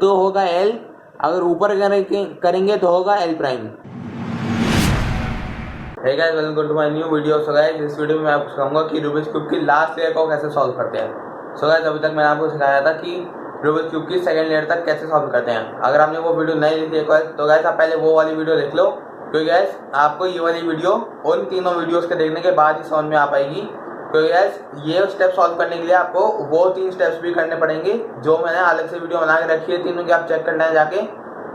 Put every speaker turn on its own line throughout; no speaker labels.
तो होगा एल, अगर ऊपर करेंगे तो होगा L prime. Hey guys, welcome to my new video. So guys, इस वीडियो में मैं आपको सिखाऊंगा कि रूबिक्स क्यूब की लास्ट लेयर को कैसे सॉल्व करते हैं। सो गाइस, अभी तक मैंने आपको सिखाया था कि रूबिक्स क्यूब की सेकंड लेयर तक कैसे सॉल्व करते हैं। अगर आपने वो वीडियो नहीं देखी है तो गाइस आप पहले वो वाली वीडियो देख लो, क्योंकि गाइस आपको ये वाली वीडियो उन तीनों वीडियोस के देखने के बाद ही समझ में आ पाएगी। क्योंकि गाइस ये स्टेप सॉल्व करने के लिए आपको वो 3 स्टेप्स भी करने पड़ेंगे जो मैंने अलग से वीडियो बना के रखी है, तीनों की आप चेक करना है जाके।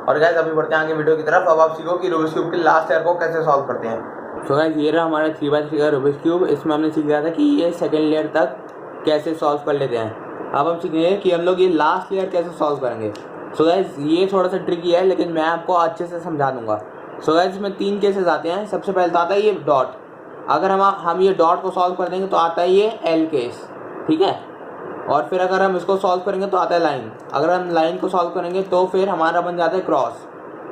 और गाइस अभी बढ़ते हैं आगे वीडियो की तरफ। अब आप सीखो कि रूबिक्स क्यूब की लास्ट लेयर को कैसे सॉल्व करते हैं। सो गाइस, ये रहा हमारा 3x3 का रूबिक्स क्यूब। इसमें हमने सीख लिया था कि ये सेकंड लेयर तक कैसे सॉल्व कर लेते हैं। अब हम सीखेंगे कि हम लोग ये लास्ट लेयर कैसे सॉल्व करेंगे। सो गाइस, ये थोड़ा सा ट्रिकी है, लेकिन मैं आपको अच्छे से समझा दूंगा। सो गाइस, इसमें 3 केसेस आते हैं। सबसे पहले तो आता है ये डॉट। अगर हम ये डॉट को सॉल्व कर देंगे तो आता है ये एल केस, ठीक है। और फिर अगर हम इसको सॉल्व करेंगे तो आता है लाइन। अगर हम लाइन को सॉल्व करेंगे तो फिर हमारा बन जाता है क्रॉस,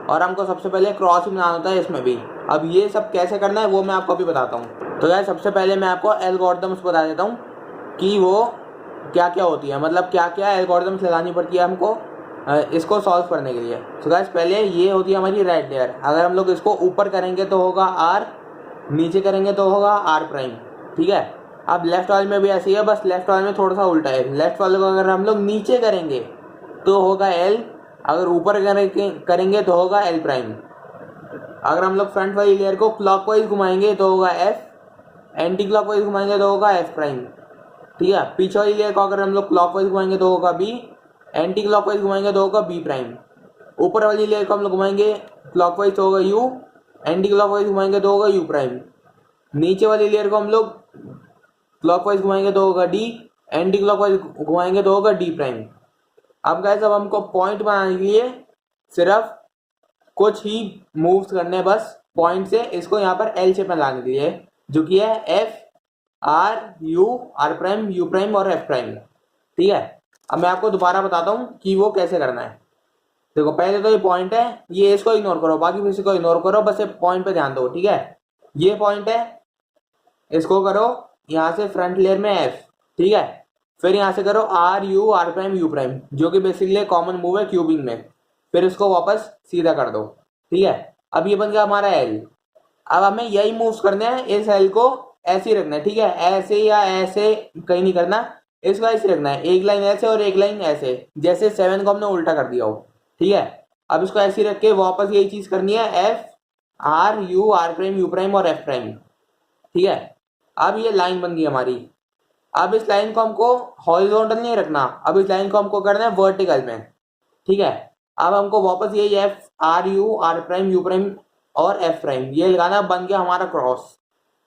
और हमको सबसे पहले क्रॉस ही बनाना होता है इसमें भी। अब ये सब कैसे करना है वो मैं आपको अभी बताता हूँ। तो यार सबसे पहले मैं आपको एल्गोरिथम्स बता देता हूँ कि वो क्या क्या होती है, मतलब क्या क्या एल्गोरिथम्स लगानी पड़ती है हमको इसको सॉल्व करने के लिए। तो गाइस, पहले ये होती है हमारी राइट लेयर। अगर हम लोग इसको ऊपर करेंगे तो होगा आर, नीचे करेंगे तो होगा आर प्राइम, ठीक है। अब लेफ्ट वाले में भी ऐसे ही है, बस लेफ्ट वाले में थोड़ा सा उल्टा है। लेफ्ट वाले को अगर हम लोग नीचे करेंगे तो होगा एल, अगर ऊपर करेंगे तो होगा एल प्राइम। अगर हम लोग फ्रंट वाली लेयर को क्लॉकवाइज घुमाएंगे तो होगा एफ, एंटी क्लॉकवाइज घुमाएंगे तो होगा एफ प्राइम, ठीक है। पीछे वाली लेयर को अगर हम लोग क्लॉकवाइज घुमाएंगे तो होगा बी, एंटी क्लॉकवाइज घुमाएंगे तो होगा बी प्राइम। ऊपर वाली लेयर को हम लोग घुमाएंगे क्लॉकवाइज तो होगा यू, एंटी क्लॉकवाइज घुमाएंगे तो होगा यू प्राइम। नीचे वाली लेयर को हम लोग क्लॉकवाइज घुमाएंगे तो होगा डी, एंटी क्लॉकवाइज घुमाएंगे तो होगा डी प्राइम। अब गाइस, अब हमको पॉइंट बनाने के लिए सिर्फ कुछ ही मूव्स करने हैं, बस पॉइंट से इसको यहाँ पर एल शेप में लाने के लिए, जो कि है F R U, R prime U prime और एफ प्राइम, ठीक है। अब मैं आपको दोबारा बताता हूँ कि वो कैसे करना है। देखो, पहले तो ये पॉइंट है, ये इसको इग्नोर करो, बाकी किसी को इग्नोर करो, बस ये पॉइंट पे ध्यान दो, ठीक है। ये पॉइंट है, इसको करो यहाँ से फ्रंट लेयर में एफ, ठीक है। फिर यहाँ से करो R U, R prime U prime, जो कि बेसिकली कॉमन मूव है क्यूबिंग में। फिर इसको वापस सीधा कर दो, ठीक है। अब ये बन गया हमारा एल। अब हमें यही मूव्स करने हैं, इस एल को ऐसे ही रखना है, ठीक है। ऐसे या ऐसे कहीं नहीं करना, इसको ऐसे रखना है, एक लाइन ऐसे और एक लाइन ऐसे, जैसे 7 को हमने उल्टा कर दिया हो, ठीक है। अब इसको ऐसे ही रख के वापस यही चीज करनी है, F R U, R prime U prime और एफ प्राइम, ठीक है। अब ये लाइन बन गई हमारी। अब इस लाइन को हमको हॉरिजॉन्टल नहीं रखना, अब इस लाइन को हमको करना है वर्टिकल में, ठीक है। अब हमको वापस यही F R U, R prime U prime और एफ प्राइम ये लगाना, बन गया हमारा क्रॉस,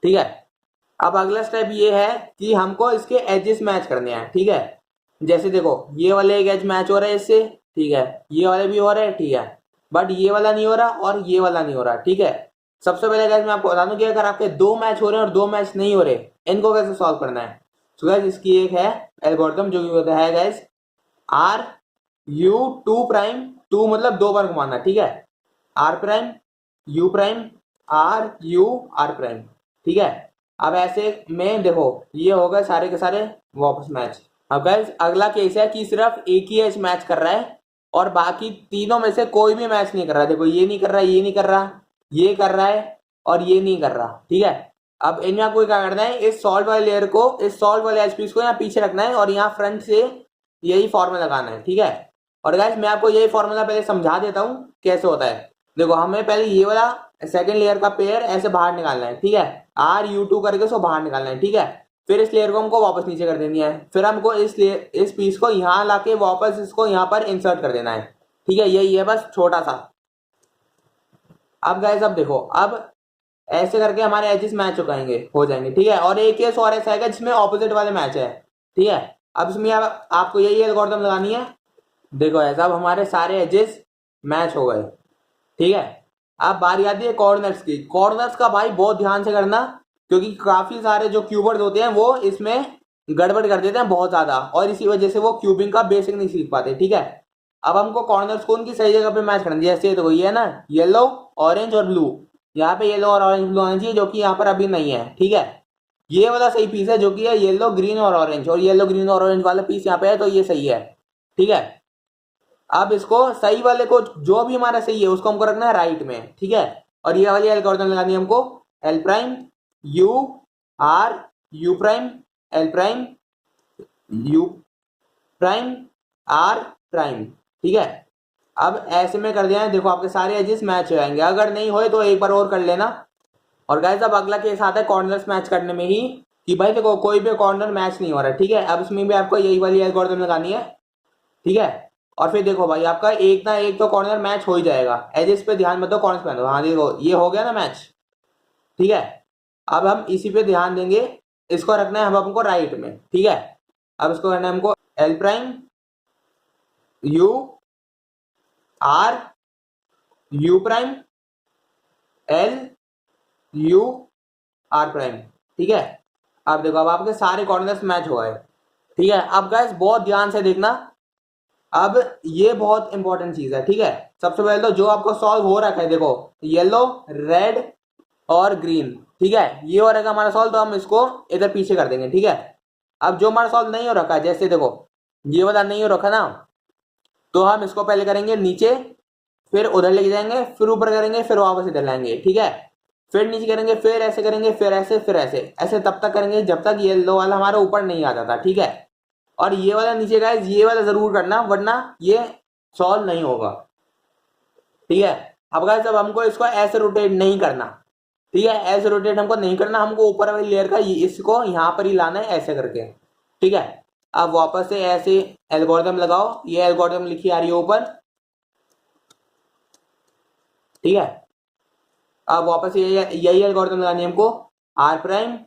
ठीक है। अब अगला स्टेप ये है कि हमको इसके एजेस मैच करने हैं, ठीक है। जैसे देखो, ये वाले एक एज मैच हो रहा है इससे, ठीक है, ये वाले भी हो रहे हैं, ठीक है, बट ये वाला नहीं हो रहा और ये वाला नहीं हो रहा, ठीक है। सबसे पहले गाइस मैं आपको बता दूं कि अगर आपके 2 मैच हो रहे हैं और 2 मैच नहीं हो रहे, इनको कैसे सॉल्व करना है। तो गाइस, इसकी एक है एल्गोरिथम जो कि होता है guys R U two prime, two मतलब 2 बार घुमाना, ठीक है, R prime U prime R U R prime, ठीक है। अब ऐसे में देखो, ये हो गए सारे के सारे वापस मैच। अब गाइस, अगला केस है कि सिर्फ एक ही एज मैच कर रहा है और बाकी तीनों में से कोई भी मैच नहीं कर रहा। देखो, ये नहीं कर रहा, ये नहीं कर रहा, ये कर रहा है और ये नहीं कर रहा, ठीक है। अब इनमें आपको क्या करना है, इस सॉल्ट वाले लेयर को, इस सॉल्ट वाले एच पीस को यहाँ पीछे रखना है और यहाँ फ्रंट से यही फॉर्मूला लगाना है, ठीक है। और गाइस, मैं आपको यही फॉर्मूला पहले समझा देता हूँ कैसे होता है। देखो, हमें पहले ये वाला सेकंड लेयर का पेयर ऐसे बाहर निकालना है, ठीक है, आर यू टू करके उसको बाहर निकालना है, ठीक है। फिर इस लेयर को हमको वापस नीचे कर देनी है, फिर हमको इस पीस को यहाँ लाके वापस इसको यहाँ पर इंसर्ट कर देना है, ठीक है। यही है बस छोटा सा। अब गाइस, अब देखो, अब ऐसे करके हमारे एजेस मैच हो जाएंगे, ठीक है। और एक केस और ऐसा आएगा जिसमें ऑपोजिट वाले मैच है, ठीक है। अब इसमें आपको यही एल्गोरिथम लगानी है। देखो ऐसा, अब हमारे सारे एजेस मैच हो गए, ठीक है। अब बारी आती है कॉर्नर्स की। कॉर्नर्स का भाई बहुत ध्यान से करना, क्योंकि काफी सारे जो क्यूबर्स होते हैं वो इसमें गड़बड़ कर देते हैं बहुत ज्यादा, और इसी वजह से वो क्यूबिंग का बेसिक नहीं सीख पाते, ठीक है। अब हमको कॉर्नर्स को उनकी सही जगह पे मैच करना है। जैसे देखो, ये है ना येलो ऑरेंज और ब्लू, यहाँ पे येलो और ऑरेंज ब्लू आना चाहिए, जो कि यहाँ पर अभी नहीं है, ठीक है। ये वाला सही पीस है जो कि है येलो ग्रीन और ऑरेंज, और येलो ग्रीन और ऑरेंज वाला पीस यहाँ पे है, तो ये सही है, ठीक है। अब इसको सही वाले को, जो भी हमारा सही है उसको हमको रखना है राइट में, ठीक है। और ये वाली एल्गोरिथम लगानी है हमको, L prime U R U prime L prime U prime R prime, ठीक है। अब ऐसे में कर दिया है, देखो आपके सारे एजेस मैच हो जाएंगे। अगर नहीं होए तो एक बार और कर लेना। और गाइस अब अगला केस आता है कॉर्नर्स मैच करने में ही, कि भाई देखो कोई भी कॉर्नर मैच नहीं हो रहा है, ठीक है। अब इसमें भी आपको यही वाली एल्गोरिथम लगानी है, ठीक है। और फिर देखो भाई आपका एक ना एक तो कॉर्नर मैच हो ही जाएगा। एजेस पे ध्यान मत दो, कॉर्नर्स पे दो। हाँ देखो ये हो गया ना मैच, ठीक है। अब हम इसी पे ध्यान देंगे, इसको रखना है हम हमको राइट में, ठीक है। अब इसको करना है हमको L prime U R U prime L U R prime, ठीक है। अब देखो अब आपके सारे कॉर्नर्स मैच हो गए, ठीक है। अब गाइस बहुत ध्यान से देखना, अब ये बहुत इंपॉर्टेंट चीज है, ठीक है। सबसे पहले तो जो आपको सॉल्व हो रखा है, देखो येलो रेड और ग्रीन, ठीक है, ये हो रहा है हमारा सॉल्व, तो हम इसको इधर पीछे कर देंगे, ठीक है। अब जो हमारा सॉल्व नहीं हो रखा है, जैसे देखो ये वाला नहीं हो रखा ना, तो हम इसको पहले करेंगे नीचे, फिर उधर लेके जाएंगे, फिर ऊपर करेंगे, फिर वापस इधर लाएंगे, ठीक है। फिर नीचे करेंगे, फिर ऐसे करेंगे, फिर ऐसे, फिर ऐसे, ऐसे तब तक करेंगे जब तक येलो वाला हमारा ऊपर नहीं आता था, ठीक है। और ये वाला नीचे गाइस ये वाला जरूर करना, वरना ये सॉल्व नहीं होगा, ठीक है। अब गाइस अब हमको इसको ऐसे रोटेट नहीं करना, ठीक है। ऐसे रोटेट हमको नहीं करना, हमको ऊपर वाली लेयर का इसको यहाँ पर ही लाना है ऐसे करके, ठीक है। अब वापस से ऐसे एल्गोरिथम लगाओ, ये एल्गोरिथम लिखी आ रही है ऊपर, ठीक है। अब वापस यही एल्गोरिथम लगानी है हमको, R prime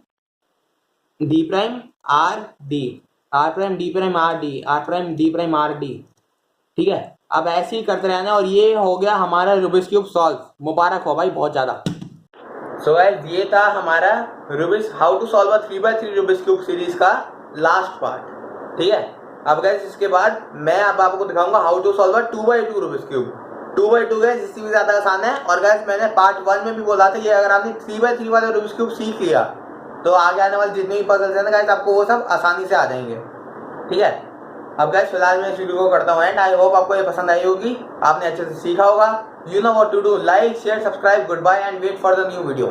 D prime R D, R prime D prime R D, R prime D prime R D, ठीक है। अब ऐसे ही करते रहना, और ये हो गया हमारा रूबिक्स क्यूब सॉल्व। मुबारक हो भाई बहुत ज्यादा। सो गाइस ये था हमारा Rubik's how to solve a 3x3 Rubik's cube series का लास्ट पार्ट, ठीक है। अब गाइस इसके बाद मैं अब आपको दिखाऊंगा how to solve a 2x2 Rubik's cube. 2x2 guys इससे भी ज्यादा आसान है। और गाइस मैंने पार्ट 1 में भी बोला था कि अगर आपने 3x3 वाला रूबिक्स क्यूब सीख लिया तो आगे आने वाले जितने भी पजल्स हैं ना गाइस आपको वो सब आसानी से आ जाएंगे, ठीक है। अब गाइस फिलहाल मैं इस वीडियो को करता हूँ एंड आई होप आपको ये पसंद आई होगी, आपने अच्छे से सीखा होगा। You know what to do, like share subscribe, good bye and wait for the new video.